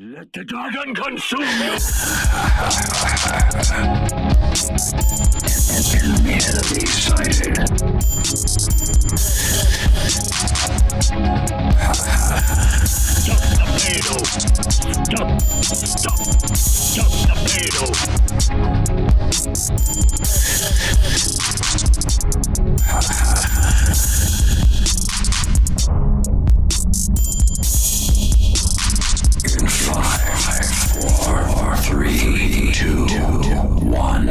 Let the dragon consume you! Enemy sighted. Stop the payload! Stop the payload! In 5, 4, 3, 2, 1.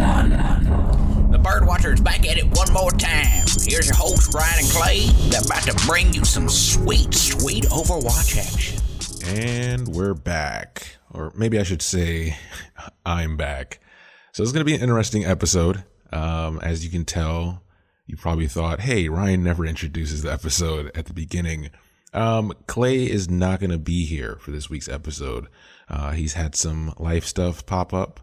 The Birdwatcher's back at it one more time. Here's your host, Brian and Clay. They're about to bring you some sweet Overwatch action. And we're back. Or maybe I should say, I'm back. So it's going to be an interesting episode. As you can tell, you probably thought, hey, Ryan never introduces the episode at the beginning. Clay is not going to be here for this week's episode. He's had some life stuff pop up,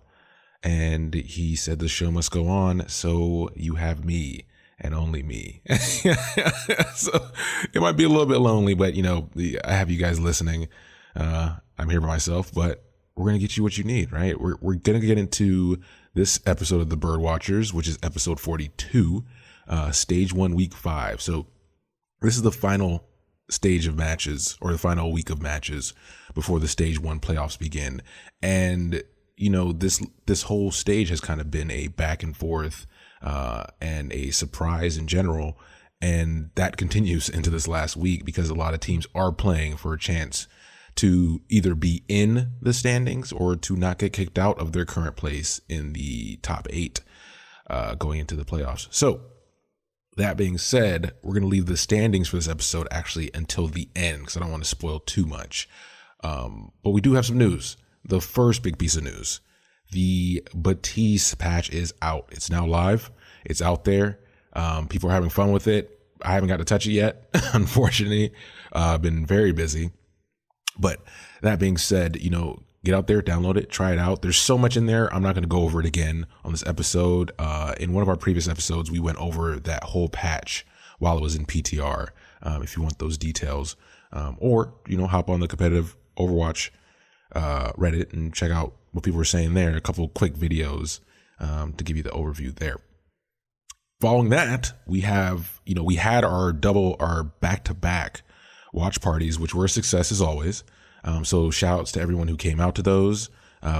and he said the show must go on, so you have me and only me. So it might be a little bit lonely, but I have you guys listening. I'm here by myself, but we're going to get you what you need, right? We're going to get into this episode of the Birdwatchers, which is episode 42, stage 1, week 5. So this is the final stage of matches, or the final week of matches before the stage 1 playoffs begin. And this whole stage has kind of been a back and forth and a surprise in general, and that continues into this last week because a lot of teams are playing for a chance to either be in the standings or to not get kicked out of their current place in the top 8 going into the playoffs. So that being said, we're going to leave the standings for this episode actually until the end because I don't want to spoil too much. But we do have some news. The first big piece of news, the Batiste patch is out. It's now live. It's out there. People are having fun with it. I haven't got to touch it yet, unfortunately. I've been very busy. But that being said, get out there, download it, try it out. There's so much in there. I'm not going to go over it again on this episode. In one of our previous episodes, we went over that whole patch while it was in PTR. If you want those details, or hop on the competitive Overwatch Reddit and check out what people were saying there. A couple quick videos to give you the overview there. Following that, we have we had our back-to-back watch parties, which were a success as always. So shout outs to everyone who came out to those.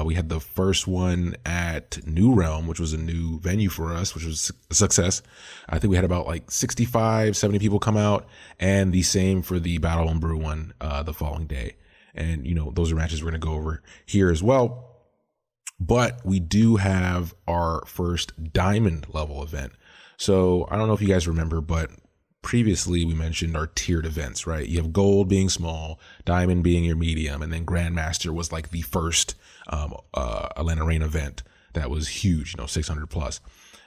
We had the first one at New Realm, which was a new venue for us, which was a success. I think we had about 65, 70 people come out, and the same for the Battle and Brew one the following day. And, those are matches we're going to go over here as well. But we do have our first diamond level event. So I don't know if you guys remember, but previously we mentioned our tiered events, right? You have gold being small, diamond being your medium, and then grandmaster was like the first Atlanta Reign event that was huge, 600 plus.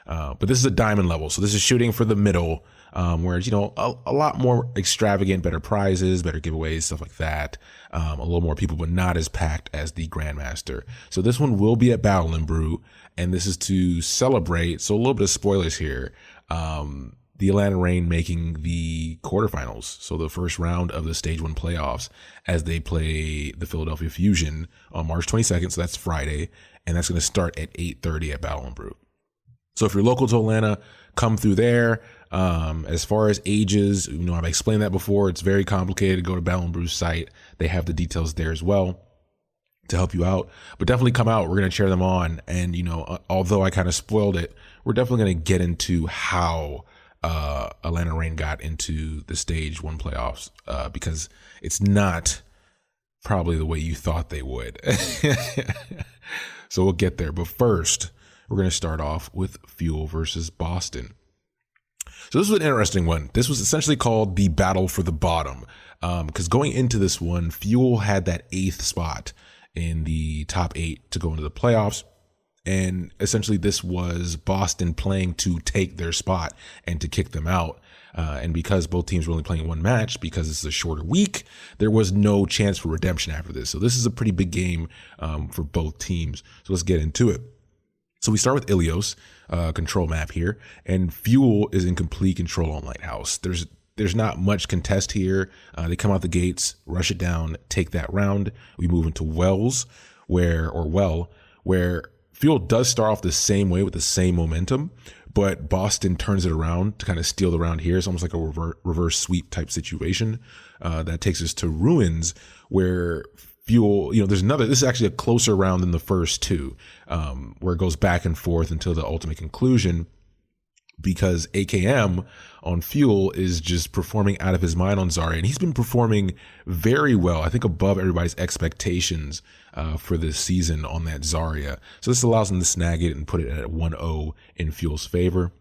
But this is a diamond level, so this is shooting for the middle, where it's a lot more extravagant, better prizes, better giveaways, stuff like that. A little more people, but not as packed as the grandmaster. So this one will be at Battle and Brew, and this is to celebrate. So a little bit of spoilers here. The Atlanta Reign making the quarterfinals, so the first round of the Stage 1 playoffs, as they play the Philadelphia Fusion on March 22nd, so that's Friday, and that's going to start at 8:30 at Battle and Brew. So if you're local to Atlanta, come through there. As far as ages, I've explained that before. It's very complicated. Go to Battle and Brew's site. They have the details there as well to help you out. But definitely come out. We're going to cheer them on. And, although I kind of spoiled it, we're definitely going to get into how Atlanta Reign got into the Stage 1 playoffs, because it's not probably the way you thought they would. So we'll get there. But first, we're going to start off with Fuel versus Boston. So this was an interesting one. This was essentially called the Battle for the Bottom, because going into this one, Fuel had that 8th spot in the top 8 to go into the playoffs. And essentially this was Boston playing to take their spot and to kick them out. And because both teams were only playing one match, because it's a shorter week, there was no chance for redemption after this. So this is a pretty big game for both teams. So let's get into it. So we start with Ilios, control map here, and Fuel is in complete control on Lighthouse. There's there's not much contest here. They come out the gates, rush it down, take that round. We move into Wells, where Fuel does start off the same way with the same momentum, but Boston turns it around to kind of steal the round here. It's almost like a reverse sweep type situation. That takes us to Ruins, where Fuel, this is actually a closer round than the first two, where it goes back and forth until the ultimate conclusion, because AKM on Fuel is just performing out of his mind on Zarya, and he's been performing very well, I think above everybody's expectations for this season on that Zarya. So this allows him to snag it and put it at 1-0 in Fuel's favor.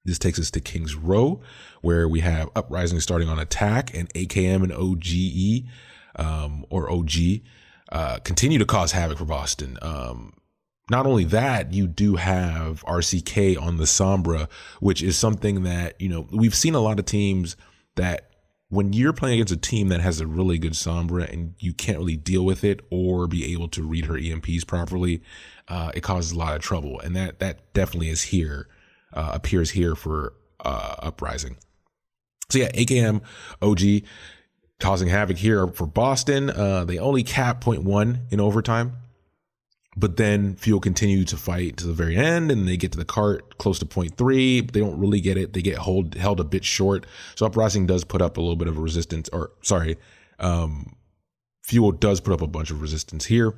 This takes us to King's Row, where we have Uprising starting on attack, and AKM and OGE, or OG, continue to cause havoc for Boston. Not only that, you do have RCK on the Sombra, which is something that, we've seen a lot of teams that when you're playing against a team that has a really good Sombra and you can't really deal with it or be able to read her EMPs properly, it causes a lot of trouble. And that definitely is here, appears here for Uprising. So yeah, AKM, OG causing havoc here for Boston. They only cap 0.1 in overtime. But then Fuel continue to fight to the very end, and they get to the cart close to 0.3. They don't really get it. They get held a bit short. So Uprising does put up a little bit of a resistance, Fuel does put up a bunch of resistance here.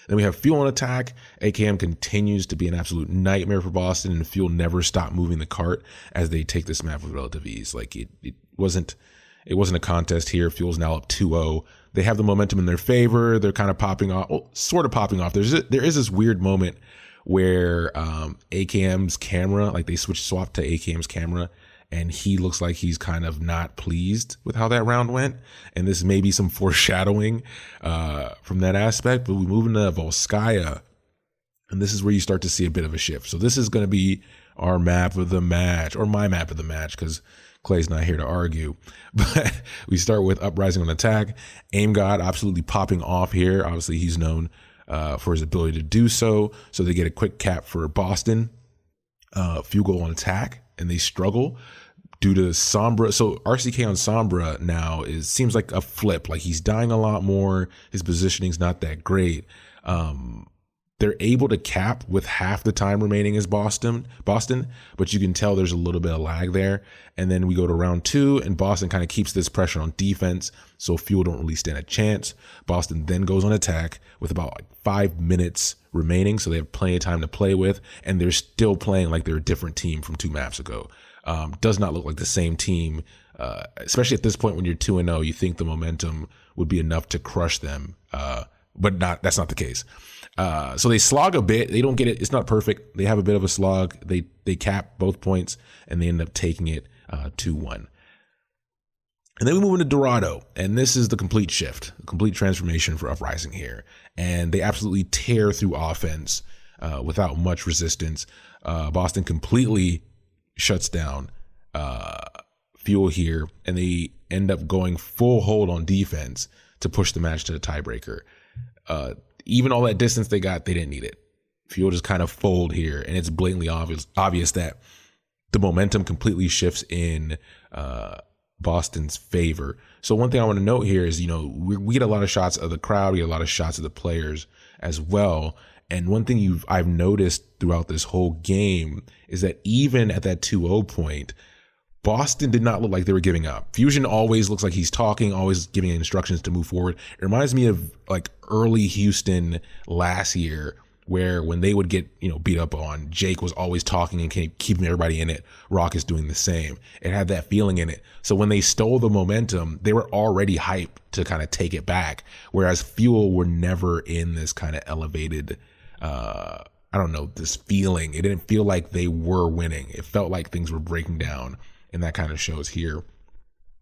Then we have Fuel on attack. AKM continues to be an absolute nightmare for Boston, and Fuel never stop moving the cart as they take this map with relative ease. Like it wasn't a contest here. Fuel's now up 2-0. They have the momentum in their favor. They're kind of popping off, sort of popping off. There is this weird moment where AKM's camera, like they swap to AKM's camera, and he looks like he's kind of not pleased with how that round went. And this may be some foreshadowing from that aspect. But we move into Volskaya, and this is where you start to see a bit of a shift. So this is going to be our map of the match, or my map of the match, because Clay's not here to argue. But we start with Uprising on attack. Aim God absolutely popping off here. Obviously, he's known for his ability to do so. So they get a quick cap for Boston. Fuel go on attack, and they struggle due to Sombra. So RCK on Sombra now seems like a flip. Like he's dying a lot more. His positioning's not that great. They're able to cap with half the time remaining as Boston, but you can tell there's a little bit of lag there. And then we go to round 2, and Boston kind of keeps this pressure on defense, so Fuel don't really stand a chance. Boston then goes on attack with about 5 minutes remaining, so they have plenty of time to play with, and they're still playing like they're a different team from 2 maps ago. Does not look like the same team, especially at this point when you're 2-0. You think the momentum would be enough to crush them, but that's not the case. So they slog a bit. They don't get it. It's not perfect. They have a bit of a slog. They cap both points, and they end up taking it 2-1. And then we move into Dorado, and this is the complete shift, the complete transformation for Uprising here. And they absolutely tear through offense without much resistance. Boston completely shuts down Fuel here, and they end up going full hold on defense to push the match to the tiebreaker. Even all that distance they got, they didn't need it. Fuel just kind of fold here, and it's blatantly obvious that the momentum completely shifts in Boston's favor. So one thing I want to note here is, we get a lot of shots of the crowd, we get a lot of shots of the players as well. And one thing I've noticed throughout this whole game is that even at that 2-0 point, Boston did not look like they were giving up. Fusion always looks like he's talking, always giving instructions to move forward. It reminds me of like early Houston last year, where when they would get, beat up on, Jake was always talking and keeping everybody in it. Rock is doing the same. It had that feeling in it. So when they stole the momentum, they were already hyped to kind of take it back. Whereas Fuel were never in this kind of elevated, this feeling. It didn't feel like they were winning. It felt like things were breaking down. And that kind of shows here.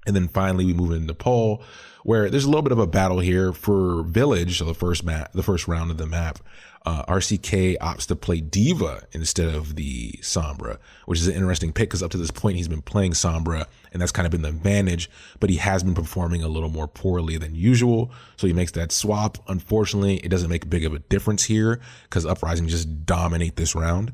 And then finally we move into Pole, where there's a little bit of a battle here for Village. So the first round of the map, RCK opts to play Diva instead of the Sombra, which is an interesting pick because up to this point he's been playing Sombra, and that's kind of been the advantage, but he has been performing a little more poorly than usual. So he makes that swap. Unfortunately, it doesn't make big of a difference here because Uprising just dominate this round.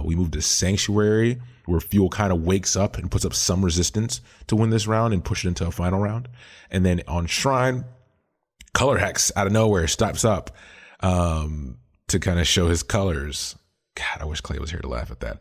We move to Sanctuary, where Fuel kind of wakes up and puts up some resistance to win this round and push it into a final round. And then on Shrine, Color Hex out of nowhere steps up to kind of show his colors. God, I wish Clay was here to laugh at that.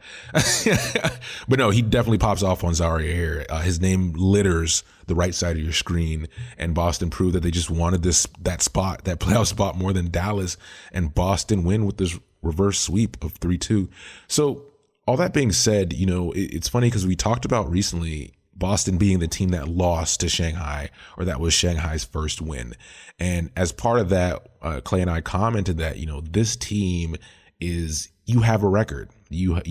But no, he definitely pops off on Zarya here. His name litters the right side of your screen, and Boston proved that they just wanted that playoff spot more than Dallas, and Boston win with this reverse sweep of 3-2. So all that being said, it's funny because we talked about recently Boston being the team that lost to Shanghai, or that was Shanghai's first win. And as part of that, Clay and I commented that, this team you have a record. You had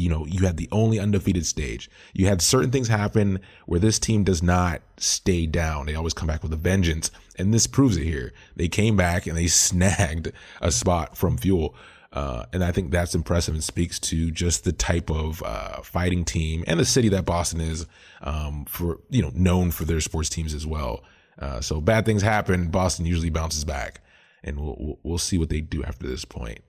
the only undefeated stage. You had certain things happen where this team does not stay down. They always come back with a vengeance. And this proves it here. They came back and they snagged a spot from Fuel. And I think that's impressive and speaks to just the type of fighting team and the city that Boston is, known for their sports teams as well. So bad things happen. Boston usually bounces back, and we'll see what they do after this point.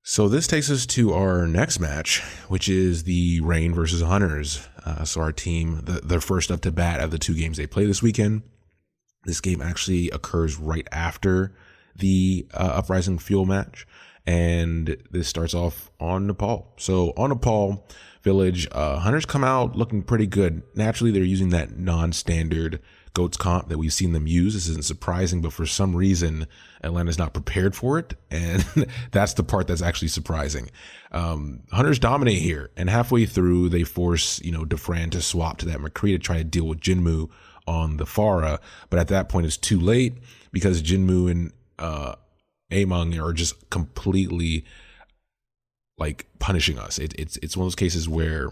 So this takes us to our next match, which is the Reign versus Hunters. So our team, they're first up to bat of the two games they play this weekend. This game actually occurs right after the Uprising Fuel match. And this starts off on Nepal. So on Nepal Village, Hunters come out looking pretty good. Naturally, they're using that non-standard GOATS comp that we've seen them use. This isn't surprising, but for some reason, Atlanta's not prepared for it. And that's the part that's actually surprising. Hunters dominate here. And halfway through, they force, Defran to swap to that McCree to try to deal with Jinmu on the Pharah. But at that point, it's too late because Jinmu and Among are just completely punishing us. It's one of those cases where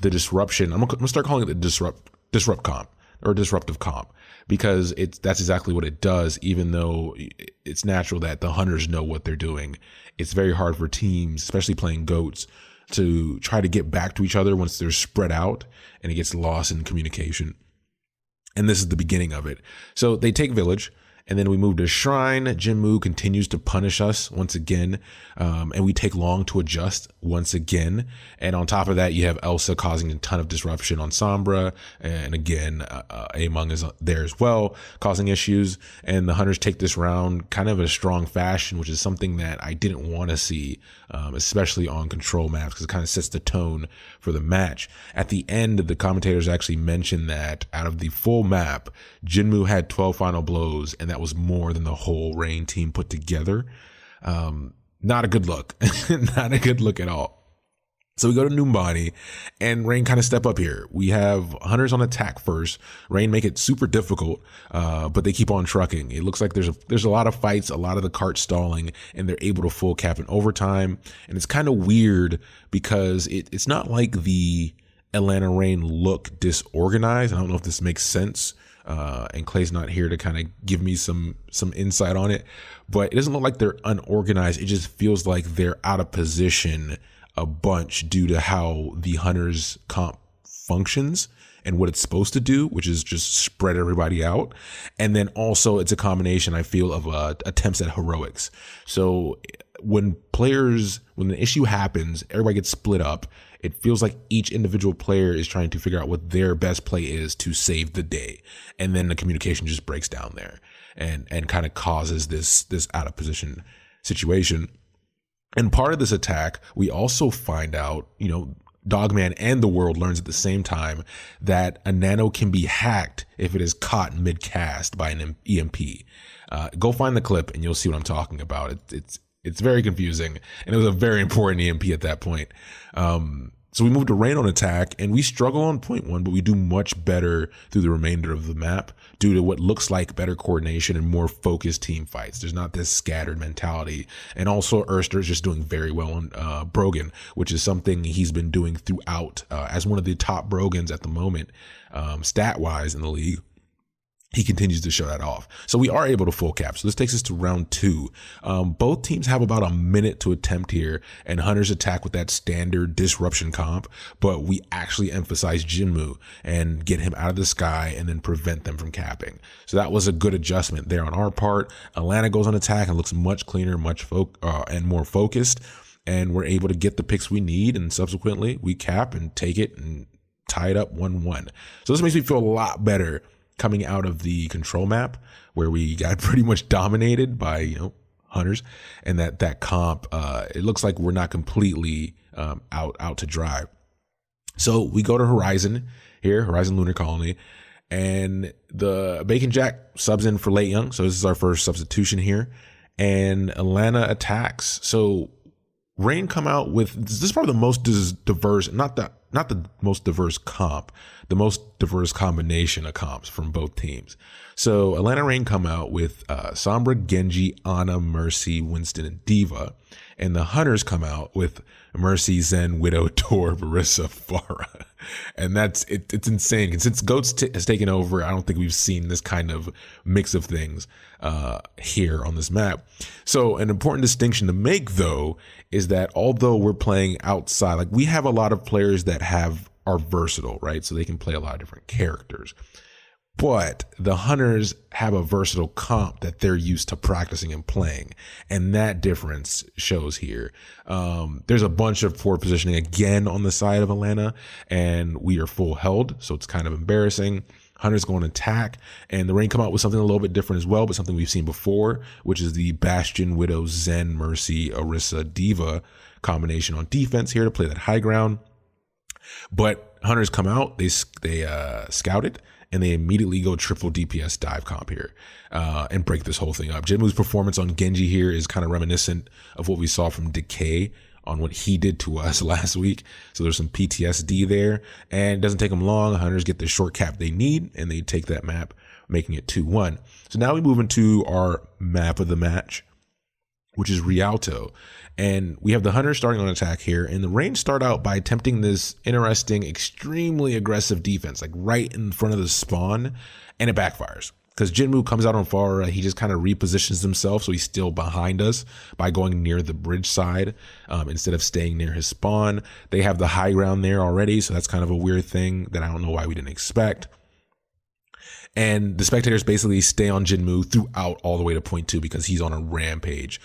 the disruption, I'm gonna start calling it the disrupt comp or disruptive comp, because that's exactly what it does. Even though it's natural that the Hunters know what they're doing, it's very hard for teams, especially playing GOATs, to try to get back to each other once they're spread out, and it gets lost in communication. And this is the beginning of it. So they take Village. And then we move to Shrine. Jinmu continues to punish us once again. And we take long to adjust once again. And on top of that, you have Elsa causing a ton of disruption on Sombra. And again, Among is there as well, causing issues. And the Hunters take this round kind of in a strong fashion, which is something that I didn't want to see, especially on control maps, because it kind of sets the tone for the match. At the end, the commentators actually mentioned that out of the full map, Jinmu had 12 final blows, and that was more than the whole Reign team put together. Not a good look. Not a good look at all. So we go to Numbani, and Reign kind of step up here. We have Hunters on attack first. Reign make it super difficult, but they keep on trucking. It looks like there's a lot of fights, a lot of the cart stalling, and they're able to full cap in overtime. And it's kind of weird because it's not like the Atlanta Reign look disorganized. I don't know if this makes sense. And Clay's not here to kind of give me some insight on it, but it doesn't look like they're unorganized. It just feels like they're out of position a bunch due to how the Hunters comp functions and what it's supposed to do, which is just spread everybody out. And then also it's a combination, I feel, of attempts at heroics. So when an issue happens, everybody gets split up. It feels like each individual player is trying to figure out what their best play is to save the day. And then the communication just breaks down there and kind of causes this out of position situation. And part of this attack, we also find out, Dogman and the world learns at the same time that a nano can be hacked if it is caught mid-cast by an EMP. Go find the clip and you'll see what I'm talking about. It's very confusing, and it was a very important EMP at that point. So we move to Reign on attack, and we struggle on point one, but we do much better through the remainder of the map due to what looks like better coordination and more focused team fights. There's not this scattered mentality. And also Erster's just doing very well on Brogan, which is something he's been doing throughout as one of the top Brogans at the moment, stat-wise in the league. he continues to show that off. So we are able to full cap. So this takes us to round 2. Both teams have about a minute to attempt here, and Hunters attack with that standard disruption comp, but we actually emphasize Jinmu and get him out of the sky and then prevent them from capping. So that was a good adjustment there on our part. Atlanta goes on attack and looks much cleaner, and more focused, and we're able to get the picks we need, and subsequently we cap and take it and tie it up 1-1. So this makes me feel a lot better coming out of the control map, where we got pretty much dominated by Hunters, and that comp, it looks like we're not completely out to dry. So we go to Horizon Lunar Colony, and the Bacon Jack subs in for Late Young. So this is our first substitution here, and Atlanta attacks. So Rain come out with, this is probably the most diverse, not the most diverse comp, the most diverse combination of comps from both teams. So Atlanta Rain come out with Sombra, Genji, Ana, Mercy, Winston, and Diva. And the Hunters come out with Mercy, Zen, Widow, Tor, Barissa, Pharah. And it's insane. And since Goats has taken over, I don't think we've seen this kind of mix of things here on this map. So an important distinction to make, though, is that although we're playing outside, like we have a lot of players that are versatile, right? So they can play a lot of different characters. But the Hunters have a versatile comp that they're used to practicing and playing. And that difference shows here. There's a bunch of poor positioning again on the side of Atlanta, and we are full held. So it's kind of embarrassing. Hunters go on attack, and the Rain come out with something a little bit different as well, but something we've seen before, which is the Bastion, Widow, Zen, Mercy, Orisa, Diva combination on defense here to play that high ground. But Hunters come out, they scout it, and they immediately go triple DPS dive comp here and break this whole thing up. Jinmu's performance on Genji here is kind of reminiscent of what we saw from Decay on what he did to us last week. So there's some PTSD there, and it doesn't take them long. Hunters get the short cap they need, and they take that map, making it 2-1. So now we move into our map of the match, which is Rialto. And we have the Hunters starting on attack here, and the Rain start out by attempting this interesting, extremely aggressive defense, like right in front of the spawn, and it backfires. Because Jinmu comes out on Pharah, he just kind of repositions himself so he's still behind us by going near the bridge side instead of staying near his spawn. They have the high ground there already, so that's kind of a weird thing that I don't know why we didn't expect. And the spectators basically stay on Jinmu throughout all the way to point 2 because he's on a rampage.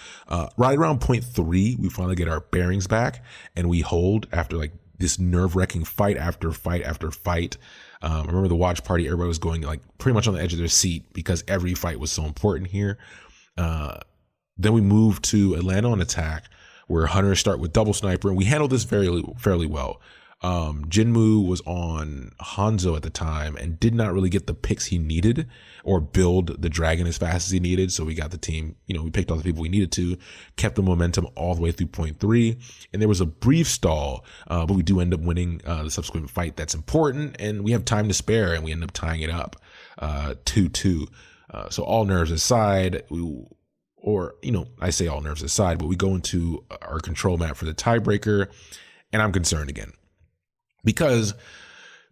Right around point 3, we finally get our bearings back, and we hold after like this nerve-wracking fight after fight after fight. I remember the watch party, everybody was going like pretty much on the edge of their seat because every fight was so important here. Then we move to Atlanta on attack, where Hunters start with double sniper, and we handled this fairly well. Jinmu was on Hanzo at the time and did not really get the picks he needed or build the dragon as fast as he needed. So we got the team, we picked all the people we needed to, kept the momentum all the way through point 3. And there was a brief stall, but we do end up winning the subsequent fight that's important. And we have time to spare, and we end up tying it up 2-2. So all nerves aside, I say all nerves aside, but we go into our control map for the tiebreaker, and I'm concerned again. Because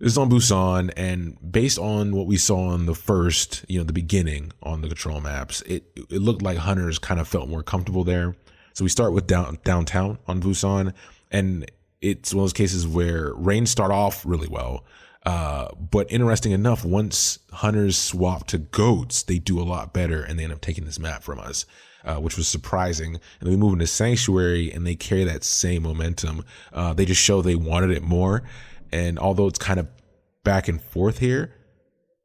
this is on Busan, and based on what we saw on the first, the beginning on the control maps, it looked like Hunters kind of felt more comfortable there. So we start with downtown on Busan, and it's one of those cases where Rain start off really well. But interesting enough, once Hunters swap to Goats, they do a lot better, and they end up taking this map from us. Which was surprising. And then we move into Sanctuary, and they carry that same momentum. They just show they wanted it more. And although it's kind of back and forth here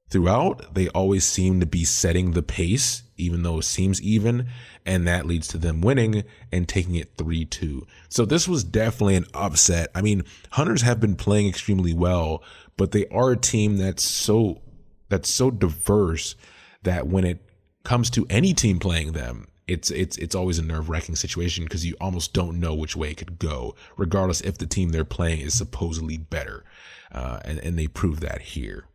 throughout, they always seem to be setting the pace, even though it seems even. And that leads to them winning and taking it 3-2. So this was definitely an upset. I mean, Hunters have been playing extremely well, but they are a team that's so diverse that when it comes to any team playing them, it's always a nerve-wracking situation because you almost don't know which way it could go, regardless if the team they're playing is supposedly better. And they prove that here.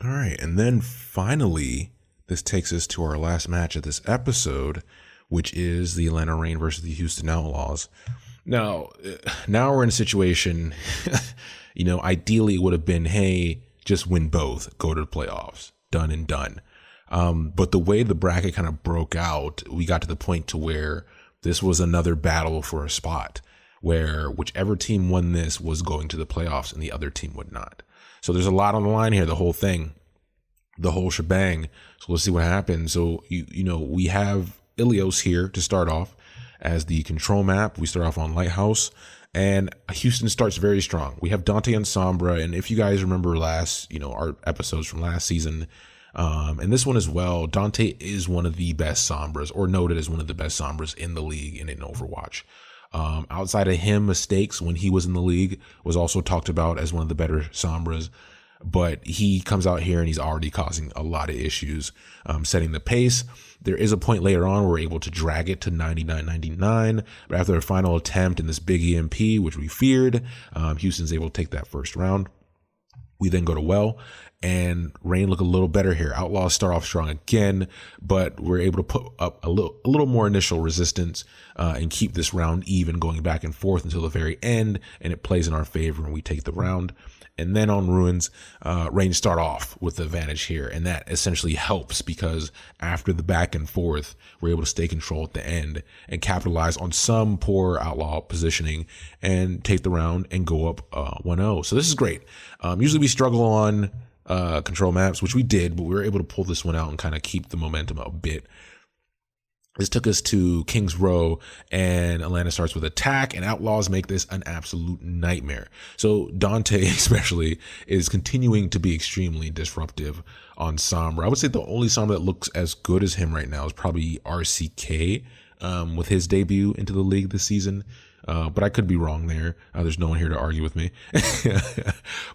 All right, and then finally, this takes us to our last match of this episode, which is the Atlanta Rain versus the Houston Outlaws. Now we're in a situation, ideally it would have been, hey, just win both, go to the playoffs. done and done. But the way the bracket kind of broke out, we got to the point to where this was another battle for a spot, where whichever team won this was going to the playoffs and the other team would not. So there's a lot on the line here, the whole thing, the whole shebang. So let's see what happens. So, we have Ilios here to start off as the control map. We start off on Lighthouse, and Houston starts very strong. We have Dante and Sombra, and if you guys remember our episodes from last season, and this one as well, Dante is one of the best Sombras, or noted as one of the best Sombras in the league and in Overwatch. Outside of him, Mistakes, when he was in the league, was also talked about as one of the better Sombras. But he comes out here and he's already causing a lot of issues, setting the pace. There is a point later on where we're able to drag it to 99-99. But after a final attempt in this big EMP, which we feared, Houston's able to take that first round. We then go to Well, and Rain look a little better here. Outlaws start off strong again, but we're able to put up a little more initial resistance and keep this round even, going back and forth until the very end, and it plays in our favor and we take the round. And then on Ruins, Rain start off with the advantage here, and that essentially helps because after the back and forth, we're able to stay control at the end and capitalize on some poor Outlaw positioning and take the round and go up 1-0. So this is great. Usually we struggle on control maps, which we did, but we were able to pull this one out and kind of keep the momentum a bit. This took us to Kings Row, and Atlanta starts with attack, and Outlaws make this an absolute nightmare. So Dante especially is continuing to be extremely disruptive on Sombra. I would say the only Sombra that looks as good as him right now is probably RCK with his debut into the league this season. But I could be wrong there. There's no one here to argue with me.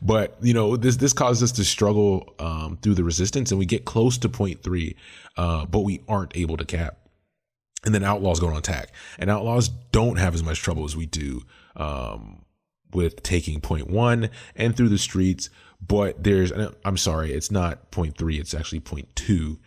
But, this caused us to struggle through the resistance, and we get close to 0.3, but we aren't able to cap. And then Outlaws go on attack. And Outlaws don't have as much trouble as we do with taking 0.1 and through the streets. But I'm sorry, it's not 0.3, it's actually 0.2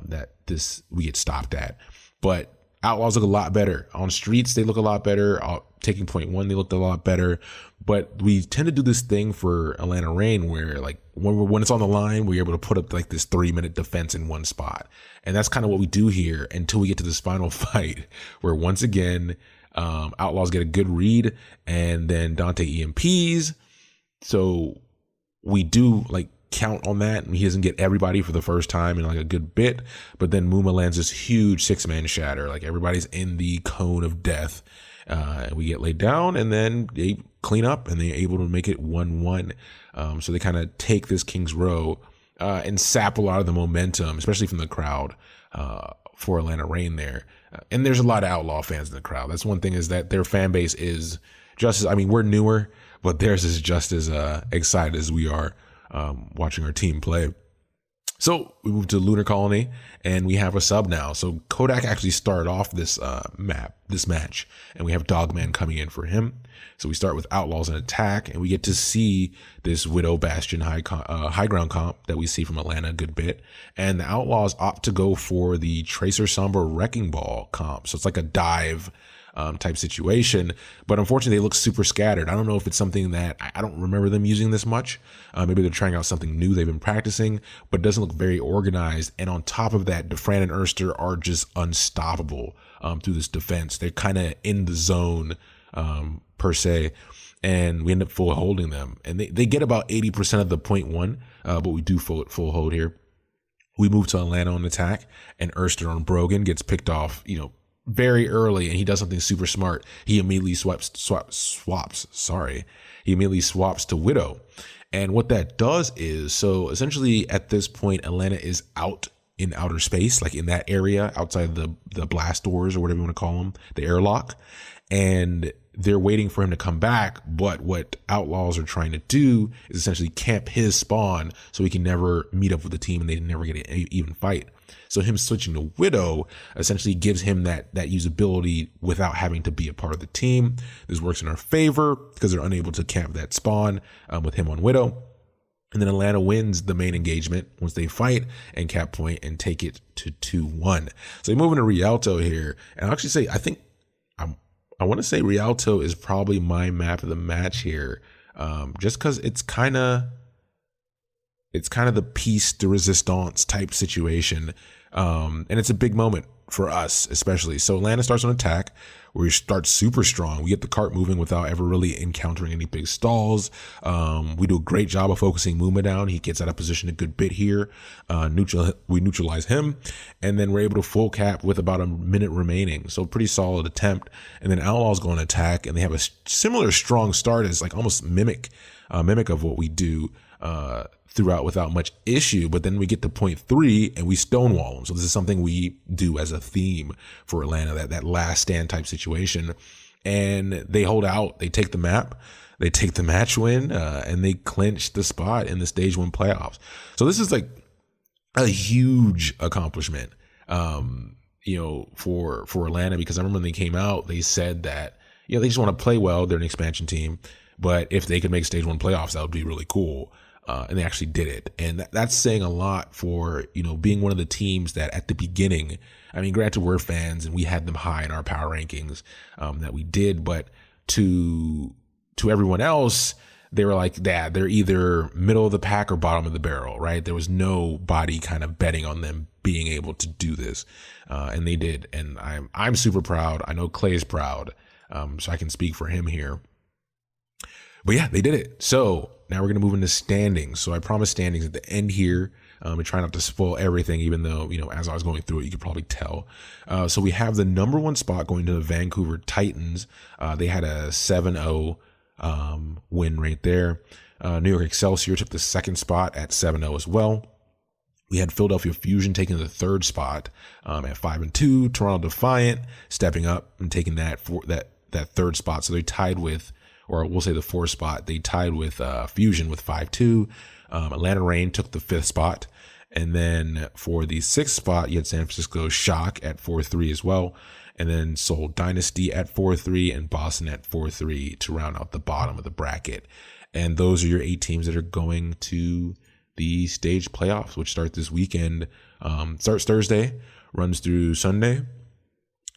that we get stopped at. But Outlaws look a lot better. On streets, they look a lot better. Taking 0.1, they looked a lot better. But we tend to do this thing for Atlanta Reign where, like, when it's on the line, we're able to put up like this 3-minute defense in one spot. And that's kind of what we do here until we get to this final fight where once again, Outlaws get a good read and then Dante EMPs. So we do count on that, and he doesn't get everybody for the first time in a good bit, but then Muma lands this huge 6-man shatter, everybody's in the cone of death. We get laid down, and then they clean up and they're able to make it 1-1. So they kind of take this Kings Row and sap a lot of the momentum, especially from the crowd, for Atlanta Reign there. And there's a lot of Outlaw fans in the crowd. That's one thing, is that their fan base is just as, we're newer, but theirs is just as excited as we are watching our team play. So we move to Lunar Colony, and we have a sub now. So Kodak actually started off this match, and we have Dogman coming in for him. So we start with Outlaws and attack, and we get to see this Widow Bastion high ground comp that we see from Atlanta a good bit. And the Outlaws opt to go for the Tracer Sombra Wrecking Ball comp. So it's like a dive type situation, but unfortunately they look super scattered. I don't know if it's something that I don't remember them using this much. Maybe they're trying out something new they've been practicing, but it doesn't look very organized. And on top of that, Defran and Erster are just unstoppable through this defense. They're kind of in the zone per se, and we end up full holding them. And they get about 80% of the 0.1, but we do full hold here. We move to Atlanta on attack, and Erster on Brogan gets picked off, very early, and he does something super smart. He immediately He immediately swaps to Widow. And what that does is, so essentially at this point, Atlanta is out in outer space, like in that area outside the blast doors or whatever you want to call them, the airlock. And they're waiting for him to come back. But what Outlaws are trying to do is essentially camp his spawn so he can never meet up with the team and they never get an even fight. So him switching to Widow essentially gives him that usability without having to be a part of the team. This works in our favor because they're unable to camp that spawn with him on Widow. And then Atlanta wins the main engagement once they fight and cap point and take it to 2-1. So they move into Rialto here. And I'll actually say, I want to say Rialto is probably my map of the match here. Just because it's kind of it's kind of the piece de resistance type situation. And it's a big moment for us, especially. So Atlanta starts on attack. We start super strong. We get the cart moving without ever really encountering any big stalls. We do a great job of focusing Muma down. He gets out of position a good bit here. We neutralize him, and then we're able to full cap with about a minute remaining. So pretty solid attempt. And then Outlaws go on attack, and they have a similar strong start as like almost mimic of what we do throughout without much issue. But then we get to point 3 and we stonewall them. So this is something we do as a theme for Atlanta, that last stand type situation. And they hold out, they take the map, they take the match win, and they clinch the spot in the stage 1 playoffs. So this is like a huge accomplishment, for Atlanta, because I remember when they came out, they said that, they just want to play well. They're an expansion team, but if they could make stage 1 playoffs, that would be really cool. And they actually did it. And that's saying a lot for, being one of the teams that at the beginning, I mean, granted, we're fans and we had them high in our power rankings that we did, but to everyone else, they were like that. They're either middle of the pack or bottom of the barrel, right? There was nobody kind of betting on them being able to do this. And they did. And I'm super proud. I know Clay is proud. So I can speak for him here. But yeah, they did it. So now we're going to move into standings. So I promised standings at the end here. And try not to spoil everything, even though, as I was going through it, you could probably tell. So we have the number 1 spot going to the Vancouver Titans. They had a 7-0 win right there. New York Excelsior took the 2nd spot at 7-0 as well. We had Philadelphia Fusion taking the 3rd spot at 5-2. Toronto Defiant stepping up and taking that 3rd spot. So they tied with, or we'll say the 4th spot, they tied with Fusion with 5-2. Atlanta Reign took the 5th spot. And then for the 6th spot, you had San Francisco Shock at 4-3 as well. And then Seoul Dynasty at 4-3 and Boston at 4-3 to round out the bottom of the bracket. And those are your 8 teams that are going to the stage playoffs, which start this weekend. Starts Thursday, runs through Sunday.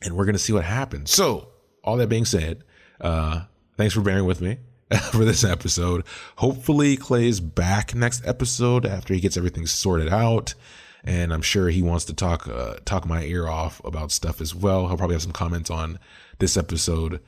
And we're going to see what happens. So all that being said, thanks for bearing with me for this episode. Hopefully Clay's back next episode after he gets everything sorted out. And I'm sure he wants to talk my ear off about stuff as well. He'll probably have some comments on this episode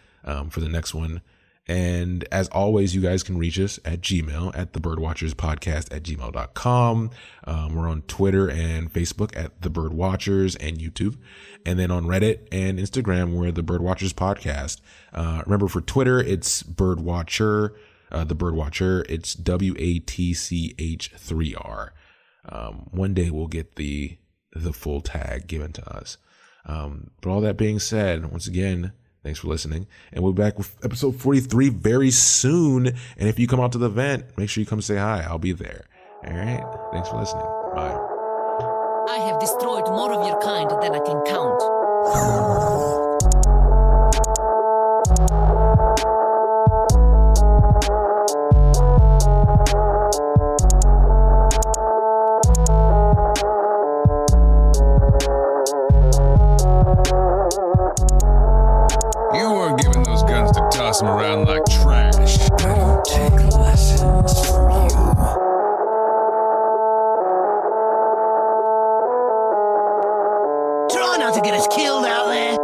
for the next one. And as always, you guys can reach us at Gmail at thebirdwatcherspodcast@gmail.com. We're on Twitter and Facebook at The Bird Watchers and YouTube. And then on Reddit and Instagram, we're The Bird Watchers Podcast. Remember, for Twitter, it's Birdwatcher, The Bird Watcher. It's WATCH3R. One day we'll get the full tag given to us. But all that being said, once again, thanks for listening. And we'll be back with episode 43 very soon. And if you come out to the event, make sure you come say hi. I'll be there. All right. Thanks for listening. Bye. I have destroyed more of your kind than I can count. Toss them around like trash. I don't take lessons from you. Try not to get us killed out there.